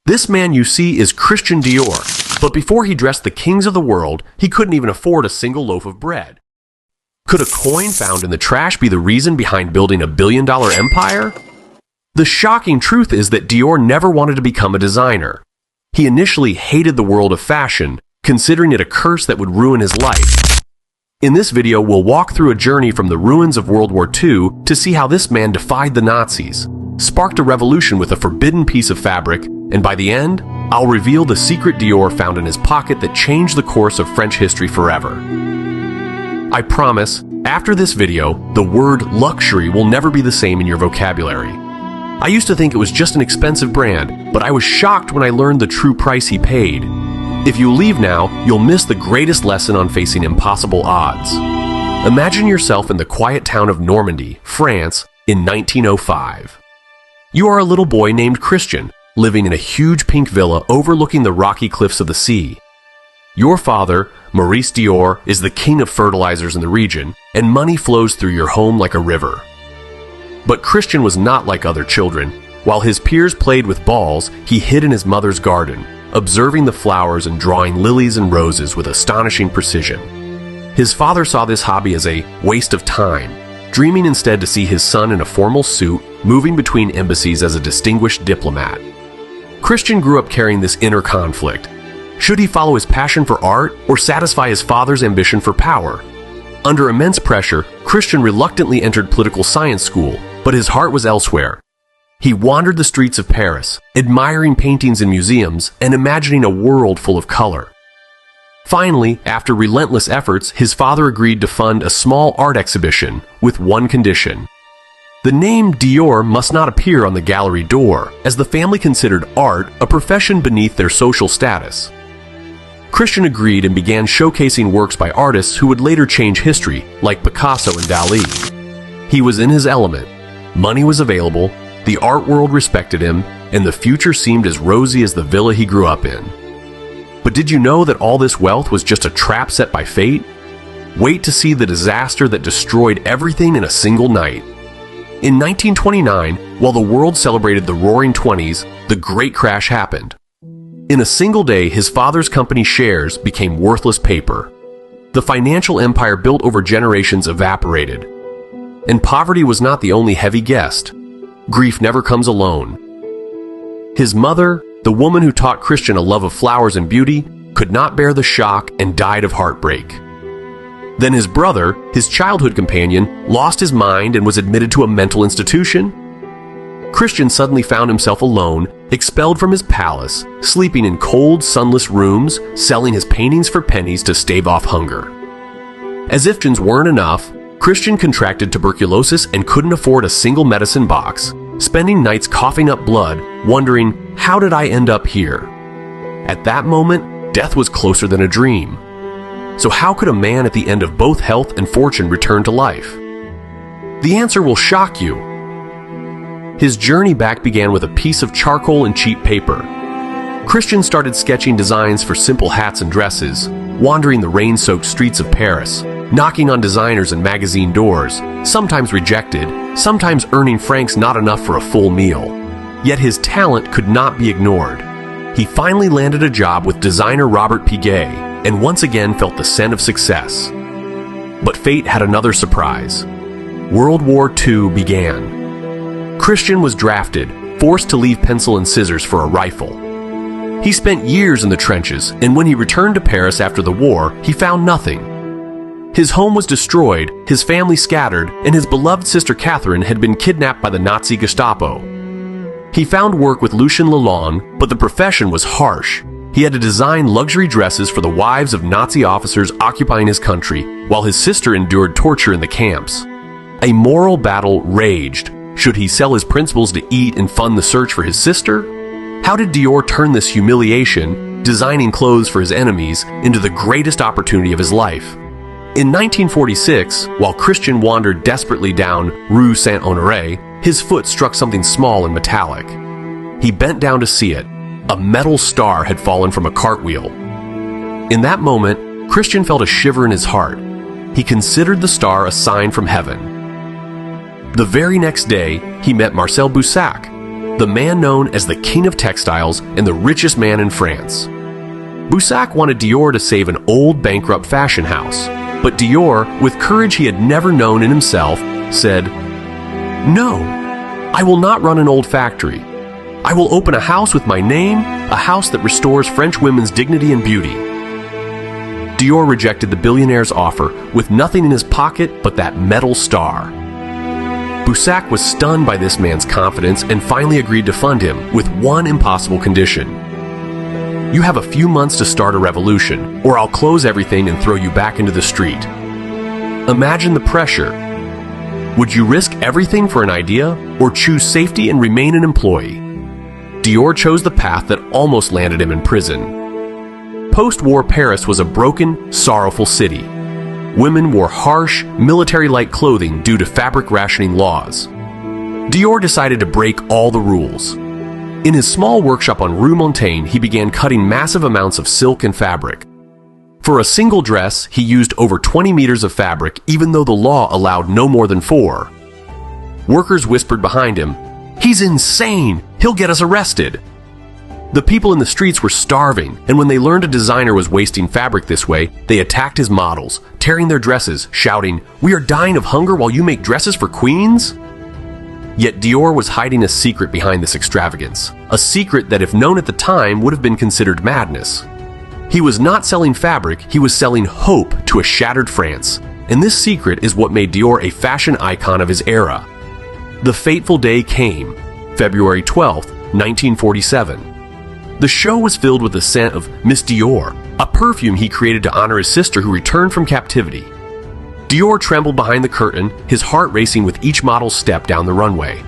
This man you see is Christian Dior, but before he dressed the kings of the world, he couldn't even afford a single loaf of bread. Could a coin found in the trash be the reason behind building a billion-dollar empire? The shocking truth is that Dior never wanted to become a designer. He initially hated the world of fashion, considering it a curse that would ruin his life. In this video, we'll walk through a journey from the ruins of World War II to see how this man defied the Nazis, sparked a revolution with a forbidden piece of fabric, and by the end, I'll reveal the secret Dior found in his pocket that changed the course of French history forever. I promise, after this video, the word luxury will never be the same in your vocabulary. I used to think it was just an expensive brand, but I was shocked when I learned the true price he paid. If you leave now, you'll miss the greatest lesson on facing impossible odds. Imagine yourself in the quiet town of Normandy, France, in 1905. You are a little boy named Christian, living in a huge pink villa overlooking the rocky cliffs of the sea. Your father, Maurice Dior, is the king of fertilizers in the region, and money flows through your home like a river. But Christian was not like other children. While his peers played with balls, he hid in his mother's garden, observing the flowers and drawing lilies and roses with astonishing precision. His father saw this hobby as a waste of time, dreaming instead to see his son in a formal suit, moving between embassies as a distinguished diplomat. Christian grew up carrying this inner conflict. Should he follow his passion for art or satisfy his father's ambition for power? Under immense pressure, Christian reluctantly entered political science school, but his heart was elsewhere. He wandered the streets of Paris, admiring paintings in museums and imagining a world full of color. Finally, after relentless efforts, his father agreed to fund a small art exhibition with one condition. The name Dior must not appear on the gallery door, as the family considered art a profession beneath their social status. Christian agreed and began showcasing works by artists who would later change history, like Picasso and Dali. He was in his element. Money was available, the art world respected him, and the future seemed as rosy as the villa he grew up in. But did you know that all this wealth was just a trap set by fate? Wait to see the disaster that destroyed everything in a single night. In 1929, while the world celebrated the Roaring Twenties, the Great Crash happened. In a single day, his father's company shares became worthless paper. The financial empire built over generations evaporated. And poverty was not the only heavy guest. Grief never comes alone. His mother, the woman who taught Christian a love of flowers and beauty, could not bear the shock and died of heartbreak. Then his brother, his childhood companion, lost his mind and was admitted to a mental institution. Christian suddenly found himself alone, expelled from his palace, sleeping in cold, sunless rooms, selling his paintings for pennies to stave off hunger. As if Ifgens weren't enough, Christian contracted tuberculosis and couldn't afford a single medicine box, spending nights coughing up blood, wondering, how did I end up here? At that moment, death was closer than a dream. So how could a man at the end of both health and fortune return to life? The answer will shock you. His journey back began with a piece of charcoal and cheap paper. Christian started sketching designs for simple hats and dresses, wandering the rain-soaked streets of Paris, knocking on designers and magazine doors, sometimes rejected, sometimes earning francs not enough for a full meal. Yet his talent could not be ignored. He finally landed a job with designer Robert Piguet, and once again felt the scent of success. But fate had another surprise. World War II began. Christian was drafted, forced to leave pencil and scissors for a rifle. He spent years in the trenches, and when he returned to Paris after the war, he found nothing. His home was destroyed, his family scattered, and his beloved sister Catherine had been kidnapped by the Nazi Gestapo. He found work with Lucien Lalonde, but the profession was harsh. He had to design luxury dresses for the wives of Nazi officers occupying his country, while his sister endured torture in the camps. A moral battle raged. Should he sell his principles to eat and fund the search for his sister? How did Dior turn this humiliation, designing clothes for his enemies, into the greatest opportunity of his life? In 1946, while Christian wandered desperately down Rue Saint-Honoré, his foot struck something small and metallic. He bent down to see it. A metal star had fallen from a cartwheel. In that moment, Christian felt a shiver in his heart. He considered the star a sign from heaven. The very next day, he met Marcel Boussac. the man known as the King of Textiles and the richest man in France. Boussac wanted Dior to save an old, bankrupt fashion house, but Dior, with courage he had never known in himself, said, "No, I will not run an old factory. I will open a house with my name, a house that restores French women's dignity and beauty." Dior rejected the billionaire's offer with nothing in his pocket but that metal star. Boussac was stunned by this man's confidence and finally agreed to fund him with one impossible condition. "You have a few months to start a revolution, or I'll close everything and throw you back into the street." Imagine the pressure. Would you risk everything for an idea, or choose safety and remain an employee? Dior chose the path that almost landed him in prison. Post-war Paris was a broken, sorrowful city. Women wore harsh, military-like clothing due to fabric rationing laws. Dior decided to break all the rules. In his small workshop on Rue Montaigne, he began cutting massive amounts of silk and fabric. For a single dress, he used over 20 meters of fabric, even though the law allowed no more than 4. Workers whispered behind him, "He's insane! He'll get us arrested!" The people in the streets were starving, and when they learned a designer was wasting fabric this way, they attacked his models, tearing their dresses, shouting, "We are dying of hunger while you make dresses for queens?" Yet Dior was hiding a secret behind this extravagance, a secret that if known at the time would have been considered madness. He was not selling fabric, he was selling hope to a shattered France, and this secret is what made Dior a fashion icon of his era. The fateful day came, February 12th, 1947. The show was filled with the scent of Miss Dior, a perfume he created to honor his sister who returned from captivity. Dior trembled behind the curtain, his heart racing with each model's step down the runway.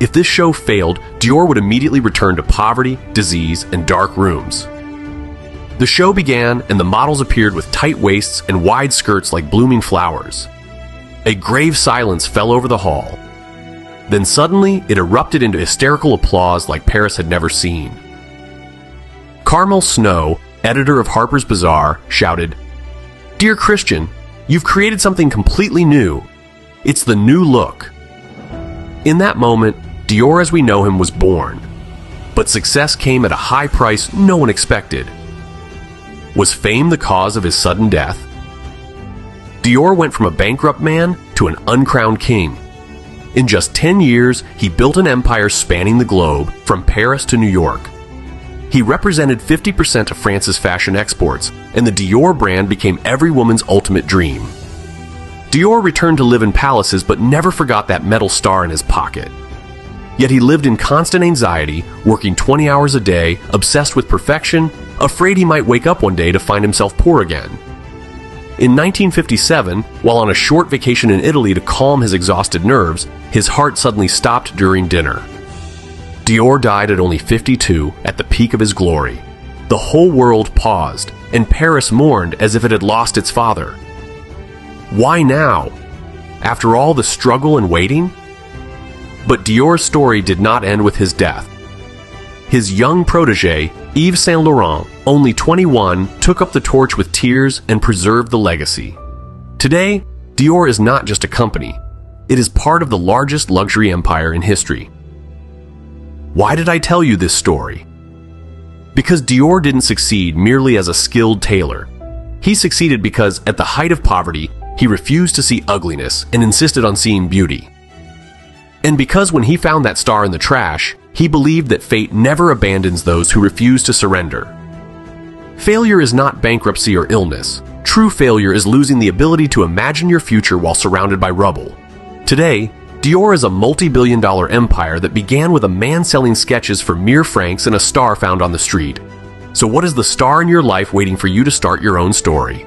If this show failed, Dior would immediately return to poverty, disease, and dark rooms. The show began, and the models appeared with tight waists and wide skirts like blooming flowers. A grave silence fell over the hall. Then suddenly, it erupted into hysterical applause like Paris had never seen. Carmel Snow, editor of Harper's Bazaar, shouted, "Dear Christian, you've created something completely new. It's the new look." In that moment, Dior as we know him was born. But success came at a high price no one expected. Was fame the cause of his sudden death? Dior went from a bankrupt man to an uncrowned king. In just 10 years, he built an empire spanning the globe, from Paris to New York. He represented 50% of France's fashion exports, and the Dior brand became every woman's ultimate dream. Dior returned to live in palaces but never forgot that metal star in his pocket. Yet he lived in constant anxiety, working 20 hours a day, obsessed with perfection, afraid he might wake up one day to find himself poor again. In 1957, while on a short vacation in Italy to calm his exhausted nerves, his heart suddenly stopped during dinner. Dior died at only 52, at the peak of his glory. The whole world paused, and Paris mourned as if it had lost its father. Why now? After all the struggle and waiting? But Dior's story did not end with his death. His young protege, Yves Saint Laurent, only 21, took up the torch with tears and preserved the legacy. Today, Dior is not just a company. It is part of the largest luxury empire in history. Why did I tell you this story? Because Dior didn't succeed merely as a skilled tailor. He succeeded because, at the height of poverty, he refused to see ugliness and insisted on seeing beauty. And because when he found that star in the trash, he believed that fate never abandons those who refuse to surrender. Failure is not bankruptcy or illness. True failure is losing the ability to imagine your future while surrounded by rubble. Today, Dior is a multi-billion-dollar empire that began with a man selling sketches for mere francs and a star found on the street. So what is the star in your life waiting for you to start your own story?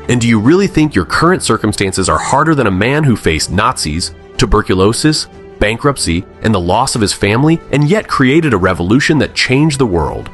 And do you really think your current circumstances are harder than a man who faced Nazis, tuberculosis, bankruptcy, and the loss of his family, and yet created a revolution that changed the world?